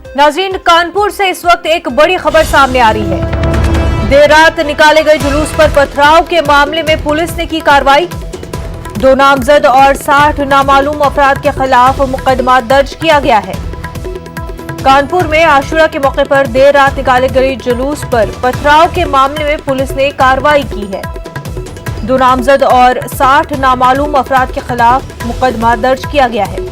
नाज़रीन, कानपुर से इस वक्त एक बड़ी खबर सामने आ रही है। देर रात निकाले गए जुलूस पर पथराव के मामले में पुलिस ने की कार्रवाई। 2 नामजद और 60 नामालूम अफराद के खिलाफ मुकदमा दर्ज किया गया है। कानपुर में आशुरा के मौके पर देर रात निकाले गए जुलूस पर पथराव के मामले में पुलिस ने कार्रवाई की है। 2 नामजद और 60 नामालूम अफराद के खिलाफ मुकदमा दर्ज किया गया है।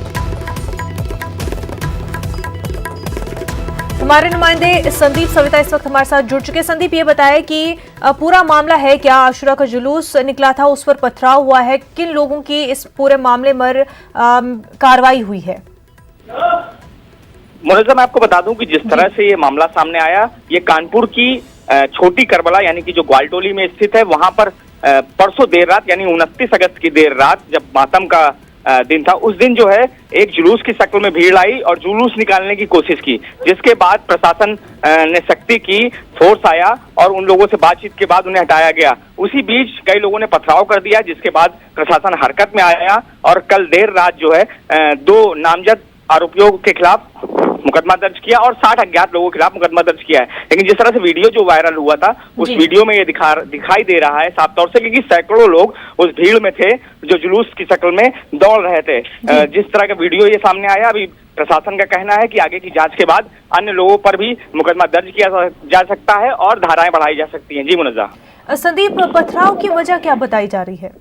हमारे नुमाइंदे संदीप सविता इस वक्त हमारे साथ जुड़ चुके हैं। संदीप, ये बताएं कि पूरा मामला है क्या? आशुरा का जुलूस निकला था, उस पर पथराव हुआ है, किन लोगों की इस पूरे मामले में कार्रवाई हुई है? मुनज़्ज़ा, मैं आपको बता दूं कि जिस तरह से ये मामला सामने आया, ये कानपुर की छोटी करबला यानी कि जो ग्वालटोली में स्थित है, वहां पर परसों देर रात यानी 29 अगस्त की देर रात जब मातम का दिन था, उस दिन जो है एक जुलूस की शक्ल में भीड़ आई और जुलूस निकालने की कोशिश की, जिसके बाद प्रशासन ने सख्ती की, फोर्स आया और उन लोगों से बातचीत के बाद उन्हें हटाया गया। उसी बीच कई लोगों ने पथराव कर दिया, जिसके बाद प्रशासन हरकत में आया और कल देर रात जो है 2 नामजद आरोपियों के खिलाफ मुकदमा दर्ज किया और 60 अज्ञात लोगों के खिलाफ मुकदमा दर्ज किया है। लेकिन जिस तरह से वीडियो जो वायरल हुआ था, उस वीडियो में ये दिखाई दे रहा है साफ तौर से, क्योंकि सैकड़ों लोग उस भीड़ में थे जो जुलूस की शक्ल में दौड़ रहे थे। जिस तरह का वीडियो ये सामने आया, अभी प्रशासन का कहना है कि आगे की जांच के बाद अन्य लोगों पर भी मुकदमा दर्ज किया जा सकता है और धाराएं बढ़ाई जा सकती हैं। जी मुनज़्ज़ा। संदीप, पथराव की वजह क्या बताई जा रही है?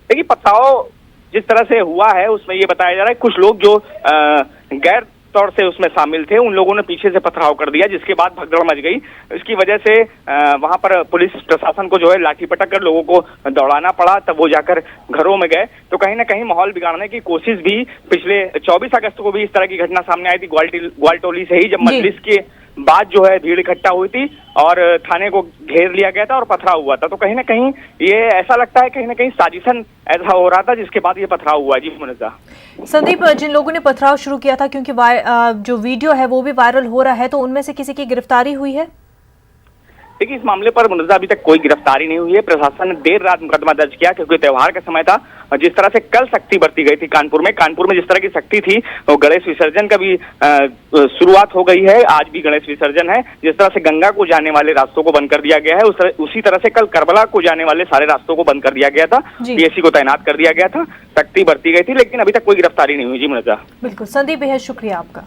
देखिए, पथराव जिस तरह से हुआ है उसमें ये बताया जा रहा है कुछ लोग जो गैर तौर से उसमें शामिल थे, उन लोगों ने पीछे से पथराव कर दिया, जिसके बाद भगदड़ मच गई। इसकी वजह से वहां पर पुलिस प्रशासन को जो है लाठी पटक कर लोगों को दौड़ाना पड़ा, तब वो जाकर घरों में गए। तो कहीं ना कहीं माहौल बिगाड़ने की कोशिश भी पिछले 24 अगस्त को भी इस तरह की घटना सामने आई थी ग्वालटोली से ही, जब मजलिस के बाद जो है भीड़ इकट्ठा हुई थी और थाने को घेर लिया गया था और पथराव हुआ था। तो कहीं ना कहीं ये ऐसा लगता है कहीं ना कहीं साजिशन ऐसा हो रहा था, जिसके बाद ये पथराव हुआ। जी मुनज़्ज़ा। संदीप, जिन लोगों ने पथराव शुरू किया था, क्योंकि जो वीडियो है वो भी वायरल हो रहा है, तो उनमें से किसी की गिरफ्तारी हुई है? देखिए, इस मामले पर मुनज़्ज़ा अभी तक कोई गिरफ्तारी नहीं हुई है। प्रशासन ने देर रात मुकदमा दर्ज किया क्योंकि त्योहार का समय था और जिस तरह से कल सख्ती बरती गई थी कानपुर में जिस तरह की सख्ती थी, वो गणेश विसर्जन का भी शुरुआत हो गई है। आज भी गणेश विसर्जन है। जिस तरह से गंगा को जाने वाले रास्तों को बंद कर दिया गया है, उसी तरह से कल करबला को जाने वाले सारे रास्तों को बंद कर दिया गया था, पीएसी को तैनात कर दिया गया था, सख्ती बरती गई थी, लेकिन अभी तक कोई गिरफ्तारी नहीं हुई। जी मुनज़्ज़ा। बिल्कुल संदीप, बेहद शुक्रिया आपका।